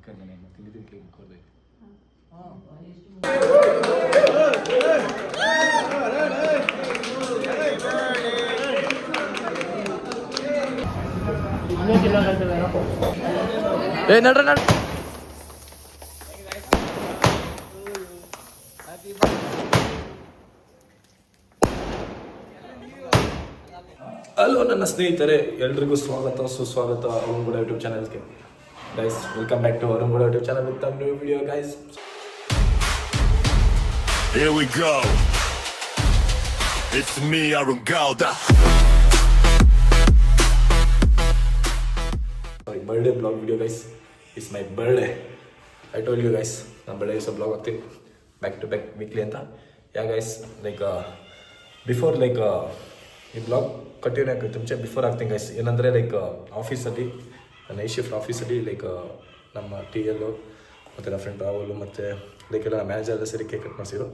ಮಕ್ಕಳೇ ಮತ್ತೆ ಇದಕ್ಕೆ ಕೇಕ್ ಕೊಡ್ಬೇಕು. ಏ ನಡ್ರ ನಡ್ ಹಲೋ ನನ್ನ ಸ್ನೇಹಿತರೆ, ಎಲ್ರಿಗೂ ಸ್ವಾಗತ ಸುಸ್ವಾಗತ ಅರುಣ್ಗೌಡ ಯೂಟ್ಯೂಬ್ ಚಾನಲ್ಗೆ. Guys, welcome back to ಅರುಣ್ಗೌಡ YouTube channel with new video guys. Here we go. It's me, Arun Gauda. Birthday blog video guys. It's my birthday. I told you guys, ನಮ್ಮ birthday ದಿವಸ blog ಆಗ್ತೀವಿ back to back weekly ಅಂತ. ಯಾ guys, like before like ಈ blog continue ಆಗ್ತೈತೆ ಮುಂಚೆ before ಆಗ್ತೀನಿ guys. ಏನಂದರೆ like ಆಫೀಸಲ್ಲಿ ನೈಟ್ ಶಿಫ್ಟ್ ಆಫೀಸಲ್ಲಿ ಲೈಕ್ ನಮ್ಮ ಟಿ ಎಲ್ಲು ಮತ್ತು ನನ್ನ ಫ್ರೆಂಡ್ ರಾಹುಲು ಮತ್ತು ಲೈಕ್ ಎಲ್ಲ ಮ್ಯಾನೇಜರ್ ಎಲ್ಲ ಸೇರಿ ಕೇಕ್ ಕಟ್ ಮಾಡಿಸಿದ್ರು.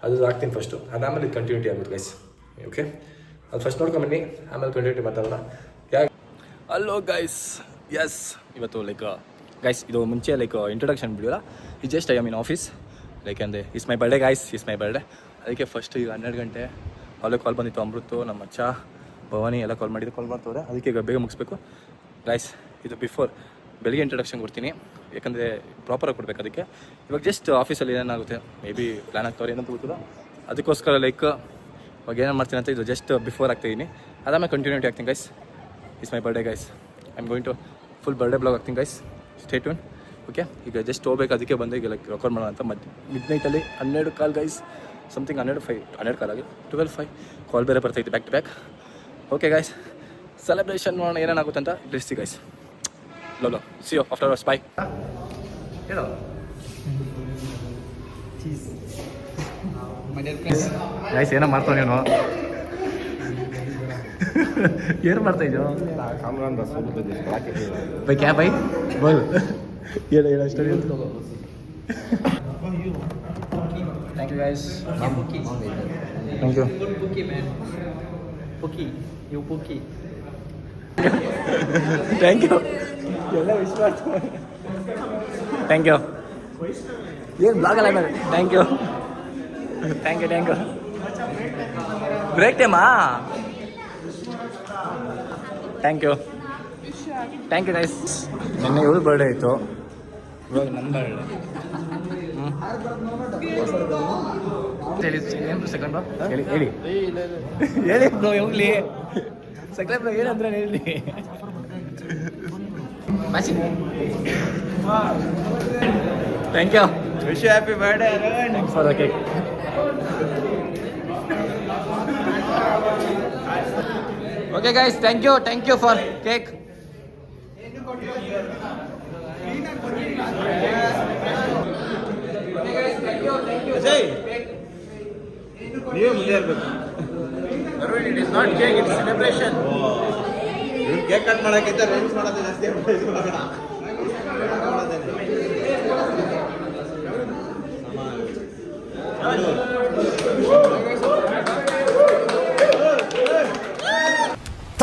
ಅದು ಆಗ್ತೀನಿ ಫಸ್ಟು, ಅದಾದಮೇಲೆ ಇದು ಕಂಟಿನ್ಯೂಟಿ ಆಗುತ್ತೆ ಗೈಸ್. ಓಕೆ, ಅದು ಫಸ್ಟ್ ನೋಡ್ಕೊಂಬನ್ನಿ, ಆಮೇಲೆ ಕಂಟಿನ್ಯೂಟಿ ಮಾತಾಡೋಣ. ಯಾಕೆ ಹಲೋ ಗೈಸ್, ಎಸ್ ಇವತ್ತು ಲೈಕ್ ಗೈಸ್ ಇದು ಮುಂಚೆ ಲೈಕ್ ಇಂಟ್ರೊಡಕ್ಷನ್ ಬಿಡೋಲ್ಲ, ಇದು just I am in office like ಅಂದರೆ is my birthday guys, is my birthday. ಅದಕ್ಕೆ ಫಸ್ಟ್ ಈಗ 12 ಗಂಟೆ ಹಾಲಿಗೆ ಕಾಲ್ ಬಂದಿತ್ತು. ಅಮೃತು, ನಮ್ಮ ಮಚ್ಚ, ಭವಾನಿ ಎಲ್ಲ ಕಾಲ್ ಮಾಡ್ತವ್ರೆ. ಅದಕ್ಕೆ ಈಗ ಬೇಗ ಮುಗಿಸ್ಬೇಕು ಗೈಸ್. ಇದು ಬಿಫೋರ್ ಬೆಳಿಗ್ಗೆ ಇಂಟ್ರೊಡಕ್ಷನ್ ಕೊಡ್ತೀನಿ, ಯಾಕಂದರೆ ಪ್ರಾಪರಾಗಿ ಕೊಡ್ಬೇಕು. ಅದಕ್ಕೆ ಇವಾಗ ಜಸ್ಟ್ ಆಫೀಸಲ್ಲಿ ಏನಾಗುತ್ತೆ ಮೇ ಬಿ ಪ್ಲ್ಯಾನ್ ಆಗ್ತವ್ರೆ ಏನಂತ ಗೊತ್ತಿಲ್ಲ. ಅದಕ್ಕೋಸ್ಕರ ಲೈಕ್ ಇವಾಗ ಏನೇನು ಮಾಡ್ತೀನಿ ಅಂತ ಇದು ಜಸ್ಟ್ ಬಿಫೋರ್ ಆಗ್ತಾಯಿದ್ದೀನಿ. ಅದಾದ್ಮೇಲೆ ಕಂಟಿನ್ಯೂಟಿ ಆಗ್ತೀನಿ guys. Is my birthday guys, I am going to full birthday blog ಆಗ್ತೀನಿ ಗೈಸ್. Stay tune. ಓಕೆ, ಈಗ ಜಸ್ಟ್ ಹೋಗ್ಬೇಕು, ಅದಕ್ಕೆ ಬಂದು ಈಗ ಲೈಕ್ ರೆಕಾರ್ಡ್ ಮಾಡೋಣ ಅಂತ. ಮಿಡ್ ನೈಟಲ್ಲಿ 12 ಕಾಲ್ ಗೈಸ್, ಸಮಥಿಂಗ್ 12 ಕಾಲ್ ಆಗಿ 12:05 ಕಾಲ್ ಬೇರೆ ಬರ್ತೈತೆ back to back. Okay guys, celebration ಮಾಡೋಣ ಏನೇನಾಗುತ್ತೆ ಅಂತ. ಸಿ ಗೈಸ್, ಲೋ see you after hours, bye. ಹೇಳೋ ಗೈಸ್, ಏನೋ ಮಾಡ್ತಾವ ನೀನು, ಏನು ಮಾಡ್ತಾ ಇದ್ದೋ ಬೈ? ಕ್ಯಾ ಬೈ ಬೋಲ್, ಹೇಳ ಸ್ಟೋರಿ ಅಂತ. Thank you guys, thank you. Thank you ಎಲ್ಲ ವಿಶ್ವಾಸ. Thank you. ಏನು ಬ್ಲಾಗಲ್ಲ ಮೇಲೆ. ಥ್ಯಾಂಕ್ ಯು ಬ್ರೇಕ್ ಟೈಮಾ? Thank you guys. ನಿನ್ನೆ ಇವಳು ಬರ್ಡೇ ಆಯಿತು, ಇವಾಗ ನನ್ನ ಬರ್ಡೇ. ಏನು ಸೆಕೆಂಡ್ ಬ್ರೋ ಹೇಳಿ ಬ್ರೋ, ಹೋಗ್ಲಿ ಸೆಕೆಂಡ್ ಬ್ರೋ ಏನಂದ್ರೆ ಹೇಳಿ. Thank you, wish you happy birthday Arun. Thanks for the cake. Okay guys, thank you for cake. ನೀವೇ ಮುಂದೆ ಇರಬೇಕು. Arun, it is not cake, it is celebration. Cake cut ಮಾಡೋಕ್ಕಿಂತ dance ಮಾಡೋದು ಜಾಸ್ತಿ.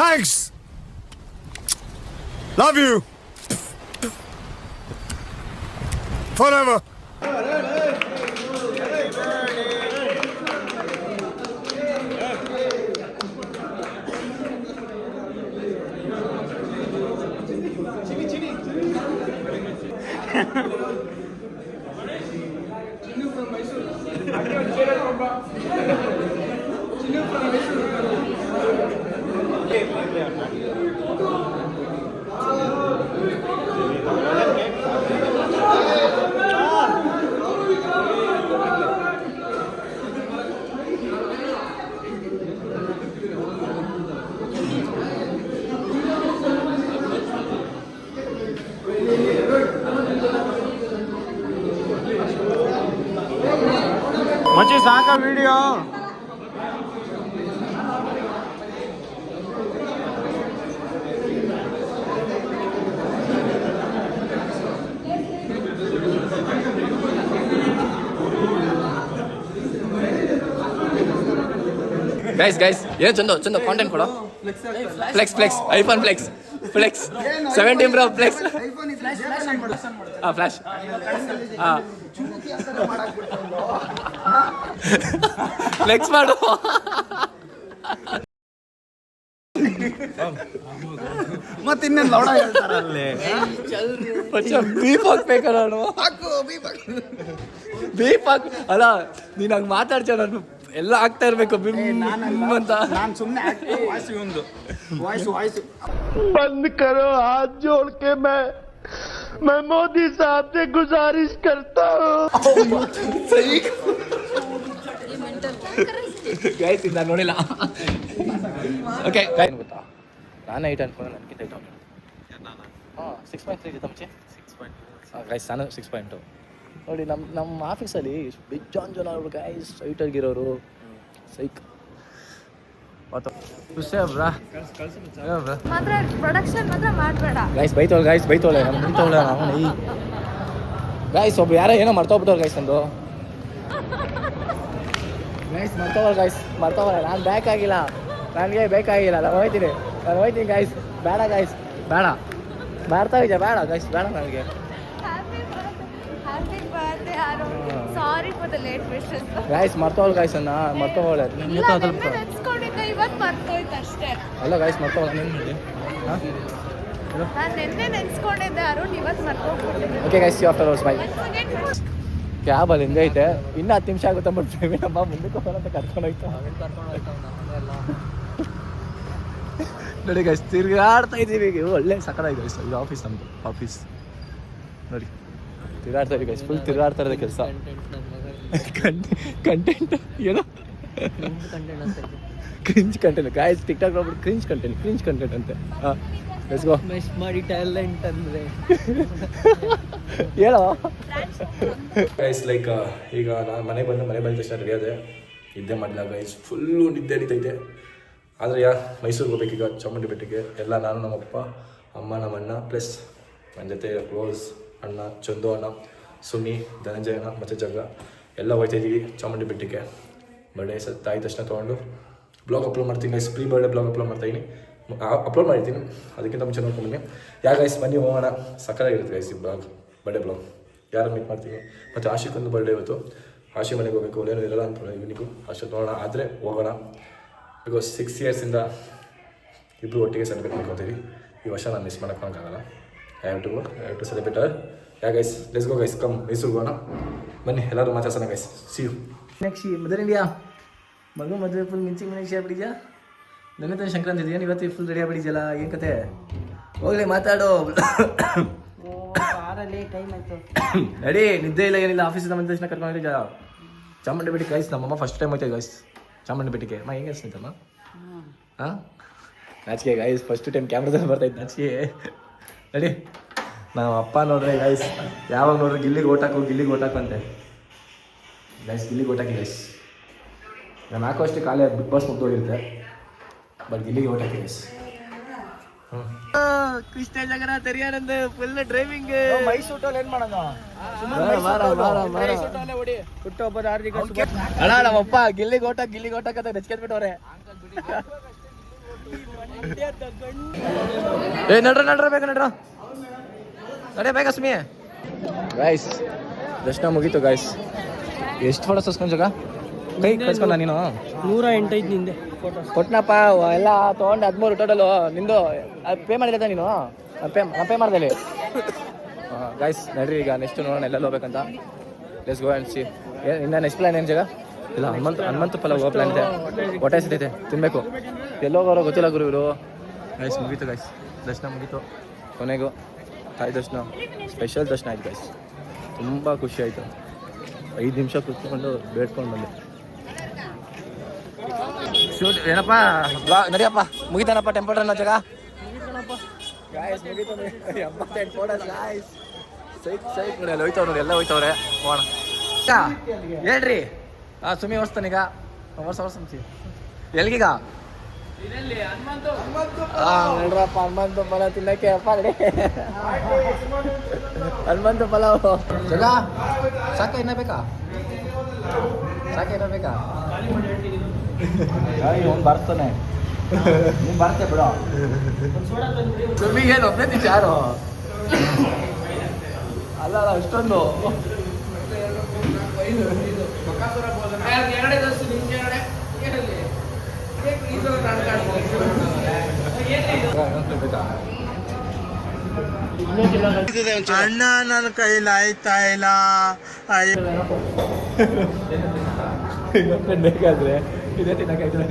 Thanks. Love you. Forever. ಮಚ್ಚಿ ಸಾಕ video. Guys ಏನು ಚಂದ content ಕೊಡೋ. Flex iPhone flex flex 17 bro flex ಹಾಂ ಫ್ಲ್ಯಾಶ್ ಹಾಂ ಫ್ಲೆಕ್ಸ್ ಮಾಡು ಮತ್ತೆ ಇನ್ನೇನು ಲೌಡ ಹೇಳ್ತಾರಲ್ಲಿ ಬೀಫ್ ಹಾಕ್ಬೇಕಲ್ಲ ನಾನು ಬೀಫ್ ಹಾಕ್ ಅಲ್ಲ ನೀನು ಹಂಗೆ ಮಾತಾಡ್ತೀಯ ನಾನು ಎಲ್ಲ ಆಗ್ತಾ ಇರ್ಬೇಕು ಅಂತ ನಾನು ಸುಮ್ಮನೆ ವಾಯ್ಸ್ ಒಂದು ವಾಯ್ಸ್ बंद करो हाथ जोड़ के मैं मोदी साहब से गुजारिश करता हूँ ಸರಿ ಗೈಸ್ ಇದು ನಾನು ನೋಡಿಲ್ಲ ಓಕೆ ಗೊತ್ತಾ ನಾನು 8 ಅನ್ಕೊಂಡು ನನಗಿಂತ 8 ಹಾಂ 6.3 ಇದೆ ಮುಂಚೆ 6.2 ಗೈಸ್ ನಾನು 6.2 ನೋಡಿ ನಮ್ಮ ಆಫೀಸಲ್ಲಿ ಬಿಜ್ಜಾನ್ ಜನ ಅವರು ಗೈಸ್ ಸೈಟಾಗಿರೋರು ಸೈಕ್ ಮಾತ್ರ ಪ್ರೊಡಕ್ಷನ್ ಮಾತ್ರ ಮಾಡಬೇಡ ಗೈಸ್ ಬೈತೋಳೆ ನಾನು ಗೈಸ್ ಒಬ್ಬ ಯಾರೋ ಏನೋ ಮರ್ತೋಗ್ಬಿಟ್ಟವ್ರು ಗೈಸ್ ನಂದು ಗೈಸ್ ಮರ್ತೋವಲ್ಲ ನಾನು ಬೇಕಾಗಿಲ್ಲ ನನಗೆ ಬೇಕಾಗಿಲ್ಲ ನಾನು ಹೋಯ್ತೀನಿ ಗೈಸ್ ಬೇಡ ಗೈಸ್ ಬೇಡ ಬರ್ತಾ ಇದೆಯಾ ಬೇಡ ಗೈಸ್ ಬೇಡ ನನಗೆ ಹ್ಯಾಪಿ ಬರ್ತ್ಡೇ ಆರು sorry for the late wishes guys ಮರ್ತೋಳು ಗೈಸ್ ಮರ್ತೋಳೆ ನೆನ್ಸ್ಕೊಂಡಿದ್ದೆ ಇವತ್ತು ಮರ್ತೋಯ್ತು ಅಷ್ಟೇ ಅಲ್ಲ ಗೈಸ್ ಮರ್ತೋಳ ಏನು ಮಾಡಿ ಹಾಂ ನಾನು ನಿನ್ನೆ ನೆನ್ಸ್ಕೊಂಡಿದ್ದೆ ಅರುಣ್ ಇವತ್ತು ಮರ್ತೋಗ್ಬಿಟ್ಟಿದ್ದೆ okay guys after hours by ಕ್ಯಾಬಲ್ಲಿ ಹಿಂದೆ ಐತೆ ಇನ್ನೂ 10 ನಿಮಿಷ ಆಗುತ್ತೆ ಬಟ್ ನಮ್ಮ ಮುಂದಕ್ಕೆ ಹೋಗೋಣ ಕರ್ಕೊಂಡೋಯ್ತು ನೋಡಿ ಗೈಸ್ ತಿರುಗಾಡ್ತಾ ಇದ್ದೀವಿ ಈಗ ಒಳ್ಳೆ ಸಕಲಾಗಿದೆ ಗೈಸ್ ಇದು ಆಫೀಸ್ ನಮ್ಮದು ಆಫೀಸ್ ನೋಡಿ ತಿರುಗಾಡ್ತಾ ಇದ್ದೀವಿ ಗೈಸ್ ಫುಲ್ ತಿರುಗಾಡ್ತಾ ಇರೋದೇ ಕೆಲಸ ಕಂಟೆಂಟ್ ಏನೋ ಕ್ರಿಂಜ್ ಕಂಟೆಂಟ್ ಗಾಯ್ಸ್ ಟಿಕ್ಟಾಕ್ ನೋಡ್ಬಿಟ್ಟು ಕ್ರಿಂಜ್ ಕಂಟೆಂಟ್ ಅಂತೆ ಹಾಂ ಲೆಟ್ಸ್ ಗೋ ಮೆಶ್ ಮಾಡಿ ಟ್ಯಾಲೆಂಟ್ ಅಂದರೆ ಹೇಳೋ ಗೈಸ್ ಲೈಕ್ ಈಗ ನಾನು ಮನೆ ಬಂದ ತಕ್ಷಣ ರೆಡಿ ಆದೆ ನಿದ್ದೆ ಮಾಡಿಲ್ಲ ಗೈಸ್ ಫುಲ್ಲು ನಿದ್ದೆ ಹಿಡಿತೈತೆ ಆದರೆ ಮೈಸೂರಿಗೆ ಹೋಗ್ಬೇಕೀಗ ಚಾಮುಂಡಿ ಬೆಟ್ಟಕ್ಕೆ ಎಲ್ಲ ನಾನು ನಮ್ಮಪ್ಪ ಅಮ್ಮ ನಮ್ಮಣ್ಣ ಪ್ಲಸ್ ನನ್ನ ಜೊತೆ ಕ್ಲೋಸ್ ಅಣ್ಣ ಚಂದು ಅಣ್ಣ ಸುನಿ ಧನಂಜಯ ಅಣ್ಣ ಮತ್ತು ಜಗ್ಗ ಎಲ್ಲ ಹೋಗ್ತಾಯಿದ್ದೀವಿ ಚಾಮುಂಡಿ ಬೆಟ್ಟಕ್ಕೆ ಬರ್ಡೇ ತಾಯಿ ತಕ್ಷಣ ತೊಗೊಂಡು ಬ್ಲಾಗ್ ಅಪ್ಲೋಡ್ ಮಾಡ್ತೀನಿ guys pre birthday blog upload ಮಾಡ್ತಾಯಿದ್ದೀನಿ ಅಪ್ಲೋಡ್ ಮಾಡಿದ್ದೀನಿ ಅದಕ್ಕಿಂತ ಮುಂಚೆ ನೋಡ್ಕೊಂಡಿದ್ದೀನಿ ಗೈಸ್ ಬನ್ನಿ ಹೋಗೋಣ ಸಕ್ಕತ್ತಾಗಿರುತ್ತೆ ಗೈಸ್ ಈ ಬ್ಲಾಗ್ ಬರ್ಡೇ ಬ್ಲಾಗ್ ಯಾರು ಮೀಟ್ ಮಾಡ್ತೀನಿ ಮತ್ತು ಆಶಿಕೊಂದು ಬರ್ಡೇ ಇವತ್ತು ಆಶಿ ಮನೆಗೆ ಹೋಗಬೇಕು ಒಳ್ಳೆಯೂ ಇರಲ್ಲ ಅಂತ ಇವನಿಗೂ ಅಷ್ಟೊತ್ತು ನೋಡೋಣ ಆದರೆ ಹೋಗೋಣ ಬಿಕಾಸ್ 6 ಇಯರ್ಸಿಂದ ಇಬ್ಬರು ಒಟ್ಟಿಗೆ ಸೆಲೆಬ್ರೇಟ್ ಮಾಡ್ಕೊತೀವಿ ಈ ವರ್ಷ ನಾನು ಮಿಸ್ ಮಾಡೋಕ್ಕಾಗಲ್ಲ I have to celebrate guys let's go guys come ಮೈಸೂರಿಗೆ ಹೋಗೋಣ ಬನ್ನಿ ಎಲ್ಲರೂ ಮಾತಾಡ್ಸೋಣ guys see you next mother India ಮದುವೆ ಫುಲ್ ಮಿಂಚಿ ಆಗ್ಬಿಟ್ಟಿದ್ಯಾ ನನ್ನ ತಾನೆ ಸಂಕ್ರಾಂತಿ ಇದೆಯಾ ಇವತ್ತು ಫುಲ್ ರೆಡಿ ಆಗ್ಬಿಟ್ಟಿದ್ಯಲ್ಲ ಏನು ಕತೆ ಹೋಗ್ಲಿ ಮಾತಾಡು ಟೈಮ್ ಆಯಿತು ನಡಿ ನಿದ್ದೆ ಇಲ್ಲ ಏನಿಲ್ಲ ಆಫೀಸಿಂದ ಬಂದ ತಕ್ಷಣ ಕರ್ಕೊಂಡು ಹೋಗಿದ್ದ ಚಾಮುಂಡಿ ಬೆಟ್ಟಿಗೆ ಗೈಸ್ ನಮ್ಮಮ್ಮ ಫಸ್ಟ್ ಟೈಮ್ ಹೋಯ್ತಾ ಗೈಸ್ ಚಾಮುಂಡಿ ಬೆಟ್ಟಿಗೆ ಅಮ್ಮ ಹೆಂಗೆ ಅನಿಸ್ತೈತಮ್ಮ ಹಾಂ ನಾಚಿಕೆ ಗೈಸ್ ಫಸ್ಟ್ ಟೈಮ್ ಕ್ಯಾಮ್ರಾದಲ್ಲಿ ಬರ್ತೈತೆ ನಾಚಿಕೆ ನಡಿ ನಮ್ಮ ಅಪ್ಪ ನೋಡ್ರಿ ಗೈಸ್ ಯಾವಾಗ ನೋಡ್ರಿ ಗಿಲ್ಲಿಗೆ ಓಟಾಕು ಅಂತೆ ಗೈಸ್ ಗಿಲ್ಲಿಗೆ ಓಟಾಕಿ ಗೈಸ್ ನಾನು ಹಾಕೋಷ್ಟು ಕಾಲೇ ಬಿಗ್ ಬಾಸ್ ಮುಗ್ದೋಗಿರುತ್ತೆ ಬಟ್ ಗಿಲ್ಲಿಗೆ ಓಟಾಕಿ ಗೈಸ್ ಕೃಷ್ಣ ಜಗನ್ನಾಥ್ ತೆರಿಯಾನಂದ ಫುಲ್ ಡ್ರೈವಿಂಗ್ ಮೈಸೂಟಲ್ಲಿ ಏನು ಮಾಡೋಣ ಹುಟ್ಟುಹಬ್ಬದ ಹಾರ್ದಿಕ ಅಣ್ಣ ನಮ್ಮಪ್ಪ ಗಿಲ್ಲಿಗೆ ಓಟಾಕ್ ಅಂತ ನೆಚ್ಕೊಂಡ್ಬಿಟ್ಟವ್ರೆ ಏ ನಡ್ರ ಬೇಗ ನಡೆ ಬೇಗ ಸುಮ್ಮಿ ಗಾಯ್ಸ್ ದರ್ಶನ ಮುಗೀತು ಗಾಯ್ಸ್ ಎಷ್ಟು ಫೋಟೋಸ್ ತಸ್ಕೊಂಡು ಜಗ ಕೈ ಕಳ್ಸ್ಕೊಂಡ ನೀನು 108 ನಿಂದೆ ಕೊಟ್ಟನಪ್ಪ ಎಲ್ಲ ತೊಗೊಂಡು 13 ಟೋಟಲು ನಿಂದು ಪೇ ಮಾಡಿಲ್ಲ ನೀನು ಪೇ ಮಾಡ್ದೆ ಗಾಯ್ಸ್ ನಡ್ರಿ ಈಗ ನೆಕ್ಸ್ಟ್ ನೋಡೋಣ ಎಲ್ಲೆಲ್ಲ ಹೋಗ್ಬೇಕಂತ ಲೆಟ್ಸ್ ಗೋ ಆ್ಯಂಡ್ ಸಿ ಇನ್ನು ನೆಕ್ಸ್ಟ್ ಪ್ಲ್ಯಾನ್ ಏನು ಜಾಗ ಇಲ್ಲ ಹನುಮಂತ ಫಲ ಹೋಗೋ ಪ್ಲ್ಯಾನ್ ಇದೆ ಹೊಟ್ಟೆ ಸಿಟೈತೆ ತಿನ್ನಬೇಕು ಎಲ್ಲೋಗೋರೋ ಗೊತ್ತಿಲ್ಲ ಗುರು ಇವರು ಗೈಸ್ ಮುಗೀತು ಗೈಸ್ ದರ್ಶನ ಮುಗೀತು ಕೊನೆಗೂ ತಾಯಿ ದರ್ಶನ ಸ್ಪೆಷಲ್ ದರ್ಶನ ಆಯ್ತು ಗೈಸ್ ತುಂಬ ಖುಷಿ ಆಯಿತು 5 ನಿಮಿಷ ಕೂತ್ಕೊಂಡು ಬೇಡ್ಕೊಂಡು ಬಂದೆ ಶೂಟ್ ಏನಪ್ಪ ನಡಿಯಪ್ಪ ಮುಗಿತಾನಪ್ಪ ಟೆಂಪಲ್ ರನ್ ಜಾಗ ಗಾಯ್ಸ್ ಮುಗೀತು 88 ಫೋಟೋಸ್ ಗಾಯ್ಸ್ ಸೈಕ್ ನೋಡಿ ಅಲ್ಲಿ ಹೋಯ್ತವ್ರು ನೋಡಿ ಎಲ್ಲ ಹೋಯ್ತವ್ರೆ ಹೋಗೋಣ ಹೇಳ್ರಿ ಸುಮ್ಮಿ ಓಡಿಸ್ತಾನೀಗ ವರ್ಷ ಎಲ್ಗೀಗ ನೋಡ್ರಪ್ಪ ಹನುಮಂತ ಫಲ ತಿನ್ನಕ್ಕೆ ಅಪ್ಪ ರೆಡಿ ಹನುಮಂತ ಪಲಾವ್ ಜಗ ಸಾಕ ಇನ್ನ ಬೇಕಾ ಅವ್ನು ಬರ್ತಾನೆ ಬರ್ತೆ ಬಿಡೋ ಏನು ಒಬ್ಬನೇ ತಿಂಚ ಯಾರು ಅಲ್ಲ ಅಷ್ಟೊಂದು ಅಣ್ಣ ನನ್ನ ಕೈಲಿ ಆಯ್ತಾ ಇಲ್ಲ ಇನ್ನೊಂದು ಬೇಕಾದ್ರೆ ಇದೇ ತಿನ್ನಕ್ಕಾಯ್ತದೆ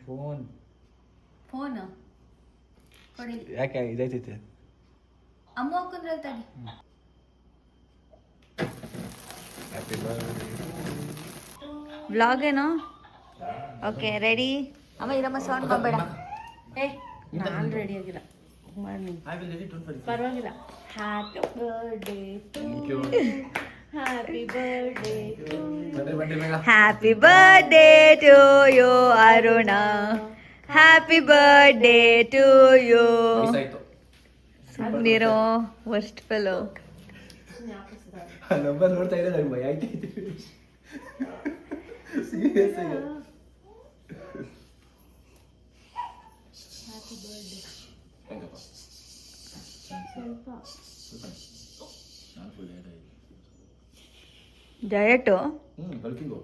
ಫೋನ್ ಫೋನ್ ಕೊಡಿ ಯಾಕೆ ಇದೈತೈತೆ ಅಮ್ಮ ಹಾಕೊಂಡ್ರೆ ತಡಿ ವ್ಲಾಗ್ ಏನೋ ಓಕೆ ರೆಡಿ ಅಮ್ಮ ಇರಮ್ಮ ಸೌಂಡ್ ಮಾಡಬೇಡ ಏ ನಾನು ರೆಡಿ ಆಗಿಲ್ಲ ಮಾಡಿ ಪರವಾಗಿಲ್ಲ happy birthday happy birthday happy birthday to you Arun happy birthday to you ನೀರೋ ವರ್ಸ್ಟ್ ಫೆಲೋ ನಂಬರ್ ನೋಡ್ತಾ ಇದ್ರೆ ನನಗೆ ಭಯ ಆಯ್ತೈತೆ ಸೀರಿಯಸ್ ಆಗಿ ಡಯಟು ಬಲ್ಕಿಂಗು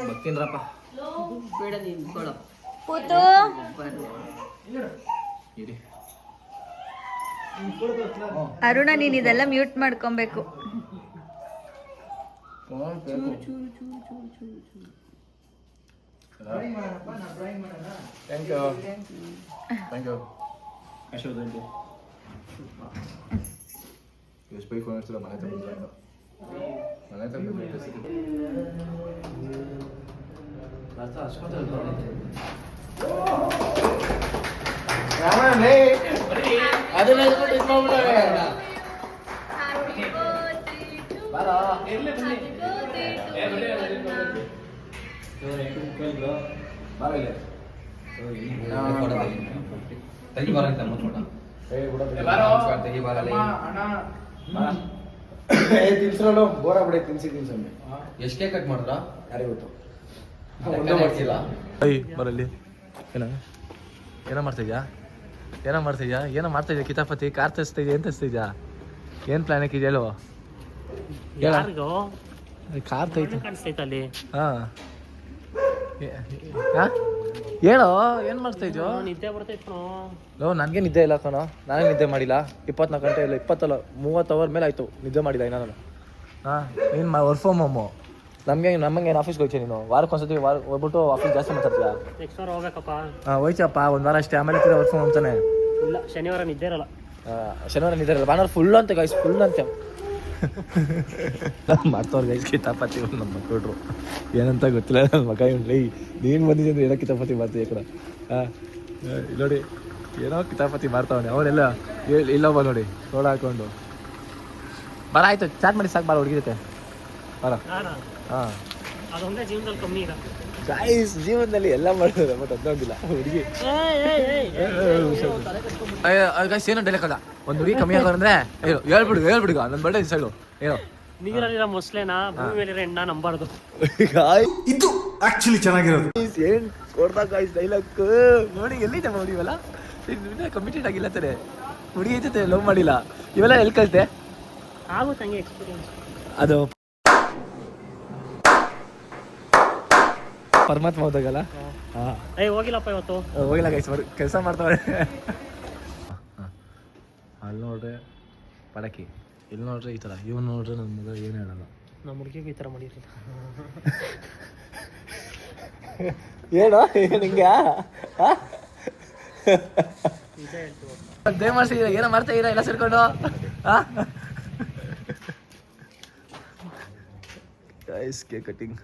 ಬರ್ತೀನ್ರಪ್ಪ ಬೇಡ ನೀನು ಕೊಡೋ ಕೂತು ಇರಿ ಅರುಣ ನೀನ್ ಇದೆಲ್ಲ ಮ್ಯೂಟ್ ಮಾಡ್ಕೊಬೇಕು thank you thank you Ashok thank you ಎಷ್ಟು ಬೈಕ್ ಹೋಗ್ತಿಲ್ಲ ಮನೆ ತಗೊಂಡ್ರೆ ಮನೆ ತಗೊಂಡ್ರೆ ತಿನ್ಸ್ರಲ್ಲ ಬೋರ ಬಿಡಿ ತಿನ್ಸಿ ಎಷ್ಟು ಕೇಕ್ ಕಟ್ ಮಾಡಿದ್ರ ಯಾರಿಗೆ ಗೊತ್ತು ಮಾಡ್ತಿಲ್ಲ ಬರಲ್ಲಿ ಏನೋ ಮಾಡ್ತಿದ್ಯಾ ಏನೋ ಮಾಡ್ತಿದ್ಯಾ ಕಿತಾಪತಿ ಕಾರ್ ತರಿಸ್ತಿದ್ಯಾ ಏನು ತರಿಸ್ತಿದ್ಯಾ ಏನು ಪ್ಲಾನ್ ಹಾಕಿದ್ಯಾ ಹೇಳು ಕಾರ್ ತೈತೆ ಅಲ್ಲಿ ಹಾಂ ಹೇಳೋ ಏನು ಮಾಡ್ತಾ ಇದ್ಯೋ ನಿದ್ದೆ ಬರ್ತೈತೆ ನನಗೆ ನಿದ್ದೆ ಇಲ್ಲ ಕಣೋ ನಾನೇ ನಿದ್ದೆ ಮಾಡಿಲ್ಲ 24 ಗಂಟೆ ಇಲ್ಲ 20 30 ಅವರ್ ಮೇಲೆ ಆಯಿತು ನಿದ್ದೆ ಮಾಡಿಲ್ಲ ಇನ್ನ ನಾನು ಹಾಂ ನೀನು ವರ್ಕ್ ಫ್ರಮ್ ಹೋಮು ನಮಗೆ ಆಫೀಸ್ಗೆ ಹೋಗ್ತೀನಿ ನೀನು ವಾರಕ್ಕೆ ಒಂದ್ಸತಿ ಹೋಗ್ಬಿಟ್ಟು ಆಫೀಸ್ ಜಾಸ್ತಿ ಮಾತಾಡ್ತೀಯಾ ನೆಕ್ಸ್ಟ್ ವಾರ ಹೋಗ್ಬೇಕಪ್ಪ ಹಾಂ ಹೋಯ್ತಪ್ಪ ಒಂದು ವಾರ ಅಷ್ಟೇ ಆಮೇಲೆ ವರ್ಕ್ ಫ್ರಮ್ ಹೋಮ್ ತಾನೆ ಇಲ್ಲ ಶನಿವಾರ ನಿದ್ದೆ ಇರಲ್ಲ ಶನಿವಾರ ನಿದ್ದೆ ಇರಲ್ಲ ಭಾನುವಾರ ಫುಲ್ ಅಂತೆ ಗೈಸ್ ಫುಲ್ ಅಂತೆ ಮಾಡ್ತವ್ರು ಗೈಸ್ ಕಿತಾಪತಿ ನಮ್ಮ ಮಕ್ಕಳು ಏನಂತ ಗೊತ್ತಿಲ್ಲ ನನ್ನ ಮಗ ಇವ್ಲಿ ನೀನು ಬಂದಿದ್ದೆ ಅಂದ್ರೆ ಏನೋ ಕಿತಾಪತಿ ಮಾಡ್ತೀಯ ಕೂಡ ಹಾಂ ನೋಡಿ ಏನೋ ಕಿತಾಪತಿ ಮಾಡ್ತಾವನೆ ಅವರೆಲ್ಲ ಇಲ್ಲೊಬ್ಬ ನೋಡಿ ಸೋಡ ಹಾಕೊಂಡು ಬರ ಆಯ್ತು ಚಾಟ್ ಮಾಡಿ ಸಾಕು ಬಾರ ಹುಡುಗಿರುತ್ತೆ ಬರ ಹಾಂ ಅದೊಂದೇ ಜೀವನದಲ್ಲಿ ಕಮ್ಮಿ ಇಲ್ಲ ಗೈಸ್ ಜೀವನದಲ್ಲಿ ಎಲ್ಲ ಮಾಡಿದ್ರೆ ಬಟ್ ಅದೊಂದಿಲ್ಲ ಹುಡುಗಿ ಗೈಸ್ ಏನೋ ಡೈಲಾಗ್ ಅಲ್ಲ ಒಂದು ಹುಡುಗಿ ಕಮ್ಮಿ ಆಗೋದಂದ್ರೆ ಹೇಳ್ಬಿಡು ನನ್ನ ಬರ್ಡೇ ಸೈಡು ಹೇಳು ನೀರಲ್ಲಿರೋ ಮೊಸಳೆನ ಭೂಮಿ ಮೇಲಿರೋ ಎಣ್ಣ ನಂಬಾರ್ದು ಇದು ಆಕ್ಚುಲಿ ಚೆನ್ನಾಗಿರೋದು ಏನ್ ಕೊಡ್ದಾಗ ಗಾಯ್ಸ್ ಡೈಲಾಗ್ ನೋಡಿ ಎಲ್ಲಿದೆ ನೋಡಿವಲ್ಲ ಕಮಿಟೆಡ್ ಆಗಿಲ್ಲ ತಾನೆ ಹುಡುಗಿ ಐತೆ ಲವ್ ಮಾಡಿಲ್ಲ ಇವೆಲ್ಲ ಎಲ್ಲಿ ಕಲಿತೆ ಆಗುತ್ತೆ ಹಂಗೆ ಎಕ್ಸ್ಪೀರಿಯನ್ಸ್ ಅದು ಪರಮಾತ್ಮ ಹೋದಾಗಲ್ಲ ಹಾಂ ಹೋಗಿಲ್ಲಪ್ಪ ಇವತ್ತು ಹೋಗಿಲ್ಲ ಗೈಸ್ ಕೆಲಸ ಮಾಡ್ತಾವೆ ಅಲ್ಲಿ ನೋಡ್ರೆ ಪಡಕಿ ಇಲ್ಲಿ ನೋಡ್ರೆ ಈ ಥರ ಇವ್ನು ನೋಡ್ರೆ ನನ್ನ ಮಗ ಏನು ಹೇಳಲ್ಲ ನಮ್ಮ ಹುಡುಗಿಗೆ ಈ ಥರ ಮಾಡಿರಲಿಲ್ಲ ಏನೋ ನಿಂಗೆ ನಿಜ ಹೇಳ್ತೀವಿ ದಯ ಮಾಡ್ಸಿದ್ದೀರ ಏನೋ ಮಾಡ್ತಾ ಇದ್ದೀರಾ ಎಲ್ಲ ಸೇರ್ಕೊಂಡು ಗೈಸ್ ಕೇಕ್ ಕಟಿಂಗ್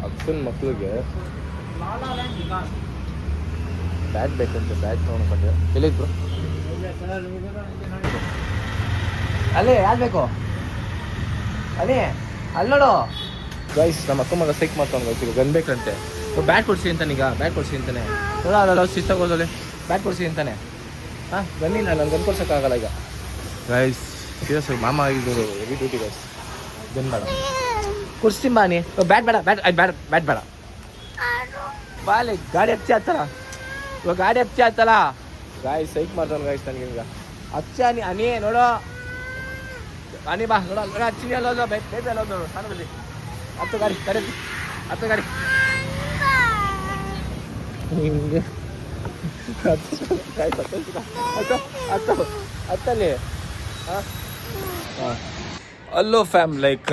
ಅಕ್ಕನ ಮಕ್ಳಿಗೆ ಬ್ಯಾಟ್ ಬೇಕಂತೆ, ಬ್ಯಾಟ್ ತೊಗೊಂಡ್ಬಂದೆ. ಎಲ್ಲಿದ್ರು ಅಲ್ಲೇ ಯಾವ್ದು ಬೇಕು ಅದೇ ಅಲ್ಲೋಡು. ಗೈಸ್ ನಮ್ಮ ಅಕ್ಕ ಮಗ ಸೈಕ್ ಮಾಡ್ತಾನೆ ಗೈಸ್, ಈಗ ಗನ್ ಬೇಕಂತೆ. ಬ್ಯಾಟ್ ಕೊಡ್ಸಿ ಅಂತಾನೆ, ಈಗ ಬ್ಯಾಟ್ ಕೊಡ್ಸಿ ಅಂತಾನೆ. ನೋಡೋಲ್ಲ ಶಿಸ್ತಾಗೋದಲ್ಲಿ ಬ್ಯಾಟ್ ಕೊಡ್ಸಿ ಅಂತಾನೆ. ಹಾಂ ಗನ್ನಿಲ್ಲ, ನಾನು ಗನ್ ಕೊಡ್ಸೋಕ್ಕಾಗಲ್ಲ ಈಗ ಗೈಸ್. ಸೀರಿಯಸ್ ಮಾಮ ಆಗಿದ್ದು ಹೆವಿ ಡ್ಯೂಟಿ ಗೈಸ್. ಗನ್ ಬೇಡ ಕೊಡ್ಸ್ತೀನಿ ಬಾ ನೀ. ಬ್ಯಾಟ್ ಬೇಡ, ಬ್ಯಾಟ್ ಬೇಡ ಬಾಲೆ. ಗಾಡಿ ಹಚ್ಚಿ ಹತ್ತಲ್ಲ ಇವಾಗ, ಗಾಡಿ ಹಚ್ಚಿ ಹತ್ತಲ್ಲ ಗಾಯ್. ಸೈಕ್ ಮಾಡ್ತಾನೆ ಗಾಯ್ಸ್ ನನಗೆ ಈಗ. ಹಚ್ಚ ಅನಿ ನೋಡೋ, ಅನಿ ಬಾ ನೋಡೋ ಹಚ್ಚಿನಿ ಅಲ್ಲೋದು ಬೇಬಿ ಅಲ್ಲೋದು ನೋಡು. ನಾನು ಬಲ್ಲಿ ಹತ್ತು ಗಾಡಿ ಕರೆ, ಹತ್ತು ಗಾಡಿ ಹಿಂಗೆ ಹತ್ತಲ್ಲಿ. ಹಾಂ ಹಾಂ ಅಲ್ಲೋ ಫ್ಯಾಮ್, ಲೈಕ್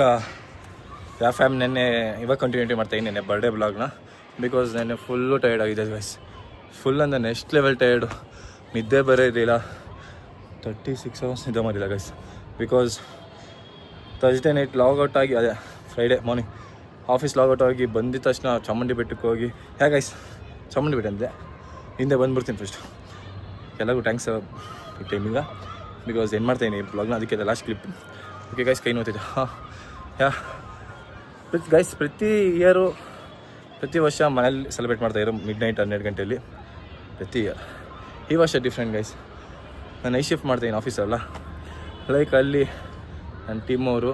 ಯಾವ ಫ್ಯಾಮ್ ನೆನ್ನೆ ಇವಾಗ ಕಂಟಿನ್ಯೂಟಿ ಮಾಡ್ತಾಯಿದ್ದೀನಿ ನೆನ್ನೆ ಬರ್ಡೇ ಬ್ಲಾಗ್ನ. ಬಿಕಾಸ್ ನೆನ್ನೆ ಫುಲ್ಲು ಟೈರ್ಡ್ ಆಗಿದೆ ಗೈಸ್. ಫುಲ್ ಅಂದರೆ ನೆಕ್ಸ್ಟ್ ಲೆವೆಲ್ ಟೈರ್ಡು. ನಿದ್ದೆ ಬರೋದಿಲ್ಲ. 36 hours ನಿದ್ದೆ ಮಾಡಿಲ್ಲ guys. Because Thursday night logout ಆಗಿ, ಅದೇ ಫ್ರೈಡೇ ಮಾರ್ನಿಂಗ್ ಆಫೀಸ್ ಲಾಗೌಟ್ ಆಗಿ ಬಂದಿದ ತಕ್ಷಣ ಚಾಮುಂಡಿ ಬೆಟ್ಟಕ್ಕೆ ಹೋಗಿ, ಹೇಗೆ ಗೈಸ್ ಚಾಮುಂಡಿ ಬೆಟ್ಟ ಅಂದೆ ಹಿಂದೆ ಬಂದುಬಿಡ್ತೀನಿ ಫಸ್ಟು. ಎಲ್ಲರಿಗೂ ಥ್ಯಾಂಕ್ಸ್ ಈ ಟೈಮಿಂಗ. ಬಿಕಾಸ್ ಏನು ಮಾಡ್ತಾಯಿದ್ದೀನಿ ಬ್ಲಾಗ್ನ, ಅದಕ್ಕೆ ಲಾಸ್ಟ್ ಕ್ಲಿಪ್. ಓಕೆ ಗೈಸ್, ಕೈ ನೋಡ್ತಿದ್ದೆ. ಹಾಂ ಗೈಸ್ ಪ್ರತಿ ಇಯರು, ಪ್ರತಿ ವರ್ಷ ಮನೇಲಿ ಸೆಲೆಬ್ರೇಟ್ ಮಾಡ್ತಾಯಿದ್ರು ಮಿಡ್-ನೈಟ್ 12 ಗಂಟೆಯಲ್ಲಿ ಪ್ರತಿ ಇಯರ್. ಈ ವರ್ಷ ಡಿಫ್ರೆಂಟ್ ಗೈಸ್. ನಾನು ನೈಟ್ ಶಿಫ್ಟ್ ಮಾಡ್ತಾಯಿದ್ದೀನಿ ಆಫೀಸಲ್ಲ. ಲೈಕ್ ಅಲ್ಲಿ ನನ್ನ ಟೀಮ್ ಅವರು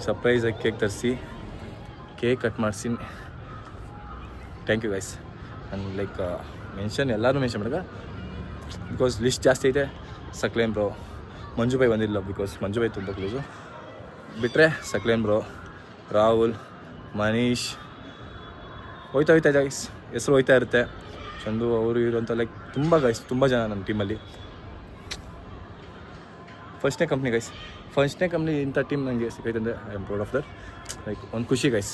ಸರ್ಪ್ರೈಸಾಗಿ ಕೇಕ್ ತರಿಸಿ ಕೇಕ್ ಕಟ್ ಮಾಡಿಸಿ. Thank you guys. And like mention ಎಲ್ಲರೂ ಮೆನ್ಷನ್ ಮಾಡಿದ, ಬಿಕಾಸ್ ಲಿಸ್ಟ್ ಜಾಸ್ತಿ ಐತೆ. ಸಕ್ಲೇನ್ ಬ್ರೋ, ಮಂಜು ಬೈ ಬಂದಿಲ್ಲ ಬಿಕಾಸ್ ಮಂಜು ಬೈ ತುಂಬ ಕ್ಲೋಸು. ಬಿಟ್ಟರೆ ಸಕ್ಲೇನ್ ಬ್ರೋ, ರಾಹುಲ್, ಮನೀಶ್, ಹೋಯ್ತಾ ಇದೆ ಗೈಸ್. ಹೆಸರು ಹೋಯ್ತಾ ಇರುತ್ತೆ. ಚಂದು ಅವರು ಇವರು ಅಂತ ಲೈಕ್ ತುಂಬ ಗೈಸ್, ತುಂಬ ಜನ ನನ್ನ ಟೀಮಲ್ಲಿ. ಫಸ್ಟ್ನೇ ಕಂಪ್ನಿ ಗೈಸ್, ಫಸ್ಟ್ನೇ ಕಂಪ್ನಿ ಇಂಥ ಟೀಮ್ ನನಗೆ ಸಿಕ್ಕೈತಂದರೆ I am proud of that. Like ಒಂದು ಖುಷಿ guys.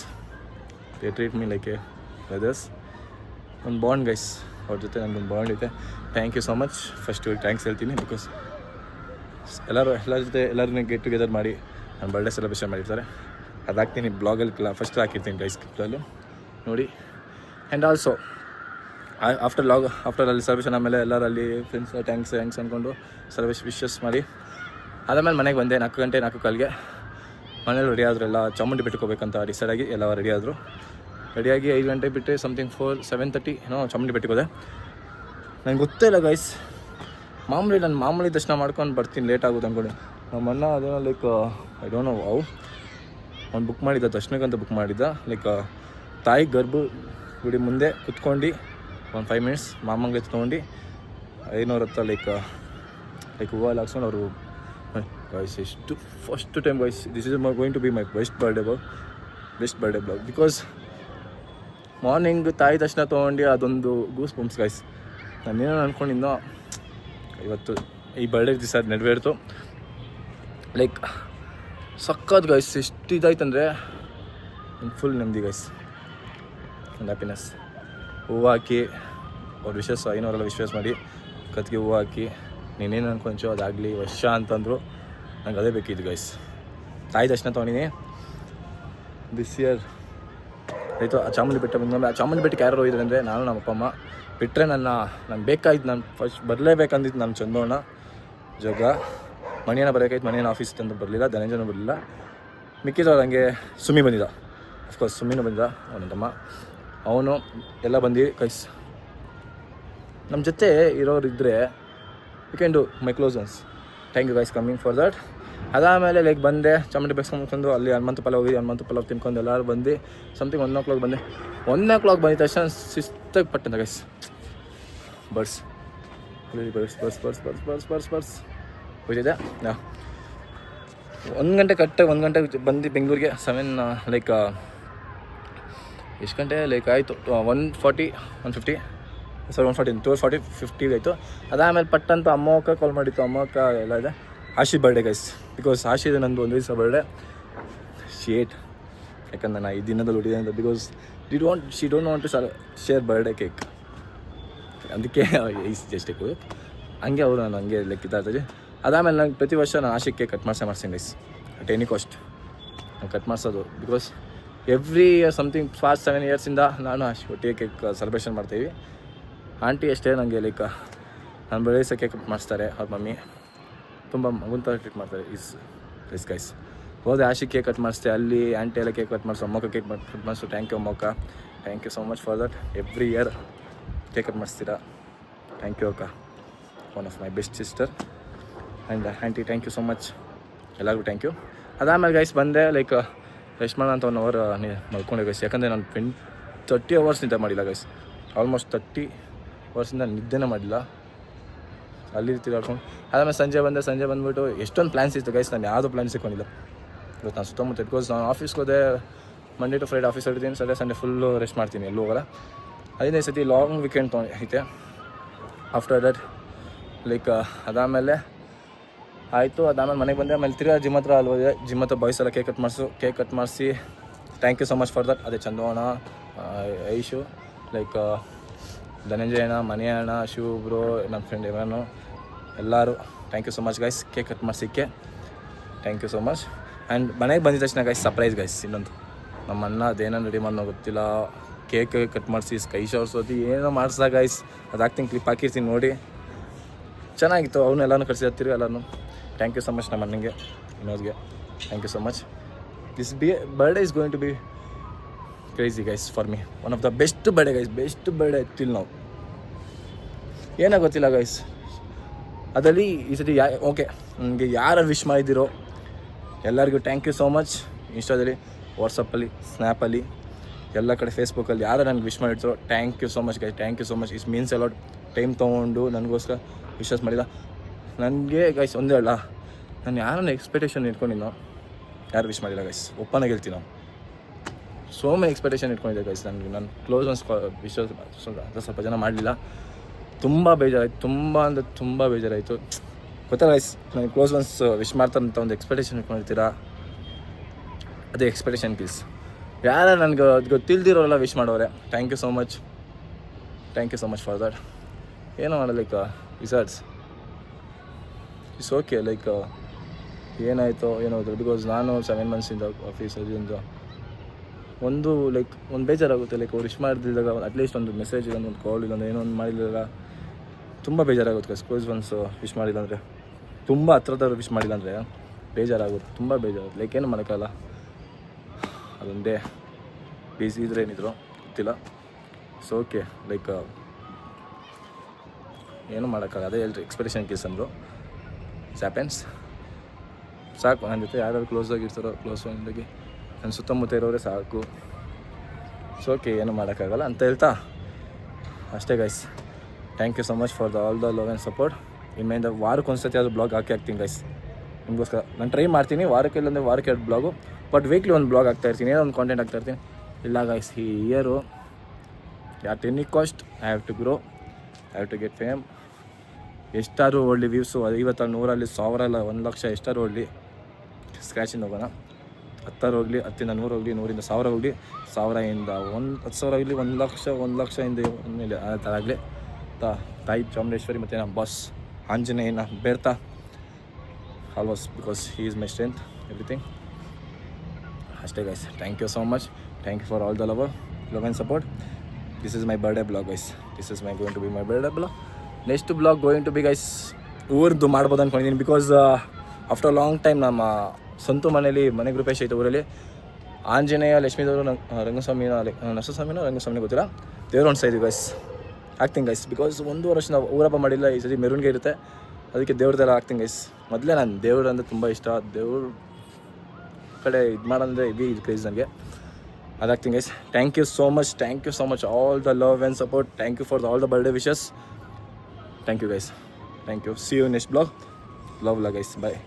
They treat me like a brothers. ಒಂದು ಬಾಂಡ್ ಗೈಸ್, ಅವ್ರ ಜೊತೆ ನನಗೊಂದು ಬಾಂಡ್ ಐತೆ. Thank you so much. First thanks ಹೇಳ್ತೀನಿ ಬಿಕಾಸ್ ಎಲ್ಲರ ಜೊತೆ ಎಲ್ಲರನ್ನ ಗೆಟ್ ಟುಗೆದರ್ ಮಾಡಿ ನನ್ನ ಬರ್ಡೇ ಸೆಲೆಬ್ರೇಷನ್ ಮಾಡಿರ್ತಾರೆ. ಅದು ಹಾಕ್ತೀನಿ ಬ್ಲಾಗಲ್ಲಿ, ಫಸ್ಟ್ ಹಾಕಿರ್ತೀನಿ ಗೈಸ್ ಕ್ಲಿಪ್ಪಲ್ಲೂ ನೋಡಿ. ಆ್ಯಂಡ್ ಆಲ್ಸೋ ಆಫ್ಟರ್ ಅಲ್ಲಿ ಸೆಲೆಬ್ರೇಷನ್ ಆದಮೇಲೆ ಎಲ್ಲರೂ ಅಲ್ಲಿ ಫ್ರೆಂಡ್ಸ್ ಥ್ಯಾಂಕ್ಸ್ ಅಂದ್ಕೊಂಡು ವಿಶಸ್ ಮಾಡಿ ಅದಾದಮೇಲೆ ಮನೆಗೆ ಬಂದೆ 4 ಗಂಟೆ 4:15ಗೆ. ಮನೇಲಿ ರೆಡಿ ಆದರು, ಎಲ್ಲ ಚಾಮುಂಡಿ ಬೆಟ್ಟಕ್ಕೆ ಹೋಗ್ಬೇಕಂತ ಡಿಸೈಡಾಗಿ ಎಲ್ಲ ರೆಡಿಯಾದರು. ರೆಡಿಯಾಗಿ 5 ಗಂಟೆಗೆ ಬಿಟ್ಟು ಸಮಥಿಂಗ್ 7:30 ಏನೋ ಚಾಮುಂಡಿ ಬೆಟ್ಟಕ್ಕೆ ಹೋದೆ. ನನಗೆ ಗೊತ್ತೇ ಇಲ್ಲ ಗೈಸ್. ನಾನು ಮಾಮೂಲಿ ದರ್ಶನ ಮಾಡ್ಕೊಂಡು ಬರ್ತೀನಿ, ಲೇಟ್ ಆಗುತ್ತೆ ಅಂದ್ಕೊಂಡು. ನಮ್ಮ ಅಣ್ಣ ಅದೇನೋ ಲೈಕ್ ಐ ಡೋಂಟ್ ನೋ ಅವ್ನು ಬುಕ್ ಮಾಡಿದ್ದ, ದರ್ಶನಕ್ಕಂತ ಬುಕ್ ಮಾಡಿದ್ದ. ಲೈಕ್ ತಾಯಿ ಗರ್ಭಗುಡಿ ಮುಂದೆ ಕುತ್ಕೊಂಡು ಒಂದು 5 ಮಿನಿಟ್ಸ್ ಮಾಮಂಗೆ ತೊಗೊಂಡು 500 ಹತ್ರ ಲೈಕ್ ಹೂವು ಎಲ್ಲ ಹಾಕ್ಸ್ಕೊಂಡು ಅವರು ಗೈಸ್. ಎಷ್ಟು first time guys, this is going to be my best birthday blog. Because morning ತಾಯಿ ದರ್ಶನ ತೊಗೊಂಡು ಅದೊಂದು ಗೂಸ್ ಬಂಪ್ಸ್ ಗೈಸ್. ನಾನೇನೋ ಅಂದ್ಕೊಂಡಿದ್ದೋ ಇವತ್ತು ಈ ಬರ್ಡೇ ದಿವಸ ಅದು ನೆರವೇರ್ತು. ಲೈಕ್ ಸಕ್ಕತ್ ಗೈಸ್. ಎಷ್ಟು ಇದಾಯ್ತಂದರೆ ಫುಲ್ ನೆಮ್ಮದಿ ಗೈಸ್ ಆ್ಯಂಡ್ ಹ್ಯಾಪಿನೆಸ್. ಹೂವು ಹಾಕಿ ಅವ್ರು ವಿಶೇಷ 500 ವಿಶ್ವಾಸ ಮಾಡಿ ಕತ್ತಿಗೆ ಹೂವು ಹಾಕಿ ನೀನೇನು ಅನ್ಕೊಂಚೋ ಅದಾಗಲಿ ವರ್ಷ ಅಂತಂದರು. ನಂಗೆ ಅದೇ ಬೇಕಿದ್ದು ಗೈಸ್. ತಾಯಿ ದರ್ಶನ ತೊಗೊಂಡಿನಿ ದಿಸ್ ಇಯರ್ ಆಯಿತು. ಆ ಚಾಮುಂಡಿ ಬೆಟ್ಟ ಬಂದಮೇಲೆ, ಆ ಚಾಮುಂಡಿ ಬೆಟ್ಟಕ್ಕೆ ಯಾರು ಹೋಗಿದ್ರು ಅಂದರೆ ನಾನು, ನಮ್ಮ ಅಪ್ಪ ಅಮ್ಮ. ಬಿಟ್ಟರೆ ನಾನು ಬೇಕಾಯ್ತು, ನಾನು ಫಸ್ಟ್ ಬರಲೇಬೇಕಂದಿದ್ದು ನಮ್ಮ ಚಂದೋಣ ಜಗ. ಮಣಿಯನ್ನ ಬರೋಕಾಯ್ತು, ಮಣಿಯನ್ನ ಆಫೀಸ್ ತಂದು ಬರಲಿಲ್ಲ, ಧನಂಜಯನೂ ಬರಲಿಲ್ಲ. ಮಿಕ್ಕಿದವ್ರು ಹಂಗೆ ಸುಮ್ಮಿ ಬಂದಿದ್ದ, ಅಫ್ಕೋರ್ಸ್ ಸುಮ್ಮಿನೂ ಬಂದಿದ್ದ, ಅವನ ತಮ್ಮ ಅವನು ಎಲ್ಲ ಬಂದು ಕೈಸ್. ನಮ್ಮ ಜೊತೆ ಇರೋರು ಇದ್ದರೆ you can do my close ones. Thank you guys coming for that. ಅದಾದಮೇಲೆ ಲೈಕ್ ಬಂದೆ ಚಾಮುಂಡಿ ಬೆಟ್ಸ್ಕೊಂಡ್ಕೊಂಡು ಅಲ್ಲಿ ಹನುಮಂತ ಪಲಾವ್ ಹೋಗಿ ಹನುಮಂತ ಪಲಾವ್ ತಿನ್ಕೊಂಡು ಎಲ್ಲರೂ ಬಂದು ಸಮಥಿಂಗ್ 1 o'clock ಬಂದೆ. 1 o'clock ಬಂದಿದ ತಕ್ಷಣ ಶಿಸ್ತಾಗಿ ಪಟ್ಟಂತ ಗೈಸ್. ಬರ್ಸ್ ಹೋಗ್ತಿದ್ದೆ. 1 ಗಂಟೆ ಕರೆಕ್ಟಾಗಿ 1 ಗಂಟೆಗೆ ಬಂದು ಬೆಂಗಳೂರಿಗೆ 7 ಲೈಕ್ ಎಷ್ಟು ಗಂಟೆ ಲೈಕ್ ಆಯಿತು 1:40 1:50 ಸರ್ 1:40 50 ಆಯಿತು. ಅದಾದಮೇಲೆ ಪಟ್ಟಂತ ಅಕ್ಕ ಕಾಲ್ ಮಾಡಿತ್ತು. ಅಕ್ಕ ಎಲ್ಲ ಇದೆ. ಆಶಿ ಬರ್ಡೇ ಗೈಸ್, ಬಿಕಾಸ್ ಆಶಿದೆ ನಂದು ಒಂದು ದಿವಸ ಬರ್ಡೇ. ಶೇಟ್, ಯಾಕಂದ್ರೆ ನಾನು ಈ ದಿನದಲ್ಲಿ ಹುಟ್ಟಿದೆ ಅಂತ. Because she don't want to share birthday cake, ಅದಕ್ಕೆ ಜಸ್ಟ್ ಕೊಡು ಹಂಗೆ ಅವರು ನಾನು ಹಂಗೆ ಲೆಕ್ಕಿತಾ ಇರ್ತೀವಿ. ಅದಾದಮೇಲೆ ನಂಗೆ ಪ್ರತಿ ವರ್ಷ ನಾನು ಆಶಿಗೆ ಕೇಕ್ ಕಟ್ ಮಾಡ್ತೀನಿ ಗೈಸ್, ಅಟ್ ಎನಿ ಕಾಸ್ಟ್ ನಾನು ಕಟ್ ಮಾಡಿಸೋದು. Because every year something fast 7 ಇಯರ್ಸಿಂದ ನಾನು ಆಶಿ ಒಟ್ಟಿಗೆ ಕೇಕ್ ಸೆಲೆಬ್ರೇಷನ್ ಮಾಡ್ತೀವಿ. ಆಂಟಿ ಅಷ್ಟೇ ನನಗೆ ಲೈಕ್ ನಾನು ಬೆಳೆಸೋ ಕೇಕ್ ಕಟ್ ಮಾಡಿಸ್ತಾರೆ. ಅವ್ರ ಮಮ್ಮಿ ತುಂಬ ಮಗುನ್ ಥರ ಟ್ರೀಟ್ ಮಾಡ್ತಾರೆ. ಇಸ್ ಗೈಸ್ ಹೋದೆ ಆಶಿ ಕೇಕ್ ಕಟ್ ಮಾಡಿಸ್ತೆ, ಅಲ್ಲಿ ಆಂಟಿ ಎಲ್ಲ ಕೇಕ್ ಕಟ್ ಮಾಡಿಸೋ, ಅಮ್ಮಕ್ಕ ಕೇಕ್ ಕಟ್ ಮಾಡಿಸೋ. ಥ್ಯಾಂಕ್ ಯು ಅಮ್ಮಕ್ಕ, thank you so much for that. Every year cake cut ಮಾಡಿಸ್ತೀರಾ, ಥ್ಯಾಂಕ್ ಯು ಅಕ್ಕ, one of my best sister. And aunty thank you so much, ಎಲ್ಲರಿಗೂ thank you. ಅದಾದಮೇಲೆ guys ಬಂದೆ like rest ಮಾಡೋಣ ಅಂತ 1 hour ಮಲ್ಕೊಂಡೆ guys. ಯಾಕಂದರೆ ನಾನು 30 ಅವರ್ಸ್ ನಿದ್ದೆ ಮಾಡಿಲ್ಲ ಗೈಸ್, ಆಲ್ಮೋಸ್ಟ್ 30 ಅವರ್ಸಿಂದ ನಿದ್ದೆನೇ ಮಾಡಿಲ್ಲ, ಅಲ್ಲಿ ತಿರ್ಗಾಡ್ಕೊಂಡು. ಅದಾದಮೇಲೆ ಸಂಜೆ ಬಂದುಬಿಟ್ಟು ಎಷ್ಟೊಂದು ಪ್ಲ್ಯಾನ್ಸ್ ಇತ್ತು ಗೈಸ್, ನಾನು ಯಾವುದೂ ಪ್ಲ್ಯಾನ್ಸ್ ಇಟ್ಕೊಂಡಿಲ್ಲ. ಇವತ್ತು ನಾನು ಸುತ್ತಮುತ್ತ ಬಿಕಾಸ್ ನಾನು ಆಫೀಸ್ಗೆ ಹೋದೆ, ಮಂಡೇ ಟು ಫ್ರೈಡೆ ಆಫೀಸ್ ಇರ್ತೀನಿ, ಸಂಡೇ ಫುಲ್ಲು ರೆಸ್ಟ್ ಮಾಡ್ತೀನಿ, ಎಲ್ಲೂ ಹೋಗಲ್ಲ. 15 ಸತಿ ಲಾಂಗ್ ವೀಕೆಂಡ್ ಐತೆ. ಆಫ್ಟರ್ ದಟ್ ಲೈಕ್ ಅದಾದಮೇಲೆ ಆಯಿತು. ಅದಾದಮೇಲೆ ಮನೆಗೆ ಬಂದೆ. ಆಮೇಲೆ ತಿರ್ಗಾ ಜಿಮ್ ಹತ್ರ ಅಲ್ಲಿ ಹೋದೆ. ಜಿಮ್ ಹತ್ರ ಬಾಯ್ಸ್ ಎಲ್ಲ ಕೇಕ್ ಕಟ್ ಮಾಡಿಸಿ thank you so much for that. ಅದೇ ಚಂದೋಣ, ಐಶು, ಲೈಕ್ ಧನಂಜಯ ಅಣ್ಣ, ಮನೆ ಅಣ್ಣ, ಶಿವ ಬ್ರೋ, ನನ್ನ ಫ್ರೆಂಡ್ ಇವನು, ಎಲ್ಲರೂ thank you so much guys cake cut ಮಾಡಿಸಿಕ್ಕೆ, thank you so much. And ಮನೆಗೆ ಬಂದಿದ ತಕ್ಷಣ ಗೈಸ್ ಸರ್ಪ್ರೈಸ್ ಗೈಸ್ ಇನ್ನೊಂದು, ನಮ್ಮ ಅಣ್ಣ ಅದೇನೋ ರೆಡಿ ಮಾಡೋದು ಗೊತ್ತಿಲ್ಲ, ಕೇಕ್ ಕಟ್ ಮಾಡಿಸಿ ಸ್ಕೈ ಶವರ್ಸೋದು ಏನೋ ಮಾಡಿಸ್ದ ಗೈಸ್. ಅದು ಹಾಕ್ತೀನಿ, ಕ್ಲಿಪ್ ಹಾಕಿರ್ತೀನಿ ನೋಡಿ, ಚೆನ್ನಾಗಿತ್ತು. ಅವನ್ನೆಲ್ಲನೂ ಕಳಿಸಿದ ತಿರ್ಗಿ ಎಲ್ಲರೂ ಥ್ಯಾಂಕ್ ಯು ಸೊ ಮಚ್. ನಮ್ಮ ಅಣ್ಣಂಗೆ ವಿನೋದ್ಗೆ thank you so much. This birthday is going to be crazy guys for me. One of the best birthday guys, best birthday till ನಾವು. ಏನೋ ಗೊತ್ತಿಲ್ಲ ಗೈಸ್, ಅದರಲ್ಲಿ ಈ ಸತಿ ಓಕೆ ನನಗೆ ಯಾರು ವಿಶ್ ಮಾಡಿದ್ದೀರೋ ಎಲ್ಲರಿಗೂ ಥ್ಯಾಂಕ್ ಯು ಸೋ ಮಚ್. ಇನ್ಸ್ಟಾದಲ್ಲಿ, ವಾಟ್ಸಪ್ಪಲ್ಲಿ, ಸ್ನ್ಯಾಪಲ್ಲಿ, ಎಲ್ಲ ಕಡೆ ಫೇಸ್ಬುಕ್ಕಲ್ಲಿ ಯಾರು ನನಗೆ ವಿಶ್ ಮಾಡಿರ್ತಾರೋ thank you so much guys, thank you so much. Is means a lot. Time ತೊಗೊಂಡು ನನಗೋಸ್ಕರ ವಿಶ್ವಾಸ ಮಾಡಿಲ್ಲ. ನನಗೆ ಗೈಸ್ ಒಂದೇ ಅಲ್ಲ, ನಾನು ಯಾರನ್ನ ಎಕ್ಸ್ಪೆಕ್ಟೇಷನ್ ಇಟ್ಕೊಂಡಿನೋ ಯಾರು ವಿಶ್ ಮಾಡಿಲ್ಲ ಗೈಸ್, ಒಪ್ಪನಾಗ ಹೇಳ್ತೀನಿ ನಾವು. ಸೋ ಮೆನಿ ಎಕ್ಸ್ಪೆಕ್ಟೇಷನ್ ಇಟ್ಕೊಂಡಿದ್ದೆ ಗೈಸ್. ನನಗೆ ನನ್ನ ಕ್ಲೋಸ್ ಒನ್ಸ್ ವಿಶ್ವಾಸ ಸ್ವಲ್ಪ ಜನ ಮಾಡಲಿಲ್ಲ. ತುಂಬ ಬೇಜಾರಾಯಿತು, ತುಂಬ ಬೇಜಾರಾಯಿತು. ಗೊತ್ತಲ್ಲ ಗೈಸ್, ನನಗೆ ಕ್ಲೋಸ್ ಒನ್ಸ್ ವಿಶ್ ಮಾಡ್ತಾರಂತ ಒಂದು ಎಕ್ಸ್ಪೆಕ್ಟೇಷನ್ ಇಟ್ಕೊಂಡಿರ್ತೀರಾ, ಅದೇ ಎಕ್ಸ್ಪೆಕ್ಟೇಷನ್ ಪ್ಲೀಸ್. ಯಾರು ನನಗೆ ಗೊತ್ತಿಲ್ದಿರೋಲ್ಲ ವಿಶ್ ಮಾಡೋರೆ, thank you so much for that. ಏನೋ ಮಾಡೋ ಲೈಕ್ ವಿಸಾರ್ಟ್ಸ್ ಇಟ್ಸ್ ಓಕೆ. ಲೈಕ್ ಏನಾಯಿತೋ ಏನೋ ಹೋದ್ರು, ಬಿಕಾಸ್ ನಾನು 7 ಮಂತ್ಸಿಂದ ಆಫೀಸಲ್ಲಿಂದ ಒಂದು ಬೇಜಾರಾಗುತ್ತೆ. ಲೈಕ್ ಅವ್ರು ವಿಶ್ ಮಾಡಿದಾಗ ಅಟ್ಲೀಸ್ಟ್ ಒಂದು ಮೆಸೇಜ್ ಇಲ್ಲ, ಒಂದು ಕಾಲ್ ಇಲ್ಲ, ಏನೋ ಒಂದು ಮಾಡಿದಾಗ ತುಂಬ ಬೇಜಾರಾಗುತ್ತೆ. ಕ್ಲೋಸ್ ಒನ್ಸ್ ವಿಶ್ ಮಾಡಿಲ್ಲ ಅಂದರೆ, ತುಂಬ ಹತ್ರದವ್ರು ವಿಶ್ ಮಾಡಿಲ್ಲ ಅಂದರೆ ಬೇಜಾರಾಗುತ್ತೆ, ತುಂಬ ಬೇಜಾರಾಗುತ್ತೆ. ಲೈಕ್ ಏನು ಮಾಡೋಕ್ಕಲ್ಲ, ಅದೊಂದೇ ಬಿಸಿ ಇದ್ರೆ ಏನಿದ್ರು ಗೊತ್ತಿಲ್ಲ. ಸೊ ಓಕೆ, ಲೈಕ್ ಏನು ಮಾಡೋಕ್ಕಾಗಲ್ಲ. ಅದೇ ಹೇಳ್ರಿ, ಎಕ್ಸ್ಪೆಕ್ಟೇಷನ್ ಕೇಸ್ ಅಂದರು. ಸ್ಯಾಪೆನ್ಸ್ ಸಾಕು. ನನ್ನ ಜೊತೆ ಯಾರು ಕ್ಲೋಸ್ ಆಗಿರ್ತಾರೋ, ಕ್ಲೋಸ್ ಫ್ರೆಂಡಿಗೆ ನನ್ನ ಸುತ್ತಮುತ್ತ ಇರೋರೆ ಸಾಕು. ಸೊ ಓಕೆ, ಏನು ಮಾಡೋಕ್ಕಾಗಲ್ಲ ಅಂತ ಹೇಳ್ತಾ ಅಷ್ಟೇ guys. Thank you so much for all the love and support. ಇನ್ಮೇಲಿಂದ ವಾರಕ್ಕೆ ಒಂದ್ಸತಿ ಅದು ಬ್ಲಾಗ್ ಹಾಕ್ತೀನಿ ಗೈಸ್ ನಿಮಗೋಸ್ಕರ. ನಾನು ಟ್ರೈ ಮಾಡ್ತೀನಿ, ವಾರಕ್ಕೆ ಇಲ್ಲಂದರೆ ವಾರಕ್ಕೆ 2 ಬ್ಲಾಗು, ಬಟ್ ವೀಕ್ಲಿ ಒಂದು ಬ್ಲಾಗ್ ಆಗ್ತಾಯಿರ್ತೀನಿ, ಏನೋ ಒಂದು ಕಾಂಟೆಂಟ್ ಆಗ್ತಾಯಿರ್ತೀನಿ. ಇಲ್ಲ ಗೈಸ್, ಈ year at any cost I have to grow, I have to get fame. ಎಷ್ಟಾದ್ರು ಓಡಲಿ ವ್ಯೂಸು, 50, 100, 1000 ಇಲ್ಲ 1 ಲಕ್ಷ ಎಷ್ಟಾದ್ರು ಓಡಲಿ, ಸ್ಕ್ರ್ಯಾಚಿಂದ ಹೋಗೋಣ. 10 ಹೋಗಲಿ, 10ರಿಂದ 100 ಹೋಗಲಿ, 100ರಿಂದ 1000 ಹೋಗಲಿ, 1000ರಿಂದ 10,000 ಆಗಲಿ, 1 ಲಕ್ಷ, 1 ಲಕ್ಷದಿಂದ ಮೇಲೆ ಆ ಥರ ಆಗಲಿ. ತಾಯಿ ಚಾಮುಂಡೇಶ್ವರಿ ಮತ್ತು ನಮ್ಮ ಬಾಸ್ ಆಂಜನೇಯನ ಬೇಡ್ತಾ always, because he is my strength, everything. ಅಷ್ಟೇ guys, thank you so much. Thank you for all the love and support. This is my birthday vlog guys, this is going to be my birthday vlog. Next vlog going to be guys ಊರದ್ದು ಮಾಡ್ಬೋದು ಅಂದ್ಕೊಂಡಿದ್ದೀನಿ. Because after long time ನಮ್ಮ ಸ್ವಂತ ಮನೆ ಗ್ರೂಪೇಶ್ ಐತೆ ಊರಲ್ಲಿ. ಆಂಜನೇಯ, ಲಕ್ಷ್ಮೀದೇವರು, ರಂಗಸ್ವಾಮಿನ ಗೊತ್ತಿಲ್ಲ, ದೇವ್ರು ಒಂದು ಸೈದು ಗೈಸ್ ಹಾಕ್ತೀನಿ ಗೈಸ್. ಬಿಕಾಸ್ 1 ವರ್ಷ ನಾವು ಊರಪ್ಪ ಮಾಡಿಲ್ಲ, ಈ ಸತಿ ಮೆರೂನ್ಗೆ ಇರುತ್ತೆ, ಅದಕ್ಕೆ ದೇವ್ರದ್ದೆಲ್ಲ ಹಾಕ್ತೀನಿ ಗೈಸ್. ಮೊದಲೇ ನಾನು ದೇವ್ರು ಅಂದರೆ ತುಂಬ ಇಷ್ಟ, ದೇವ್ರ ಕಡೆ ಇದು ಮಾಡೋಂದರೆ ಇದು ಕ್ರೇಜ್ ನನಗೆ, ಅದು ಹಾಕ್ತೀನಿ guys. Thank you so much all the love and support. Thank you for all the birthday wishes. Thank you guys, thank you. See you next blog. Love guys, bye.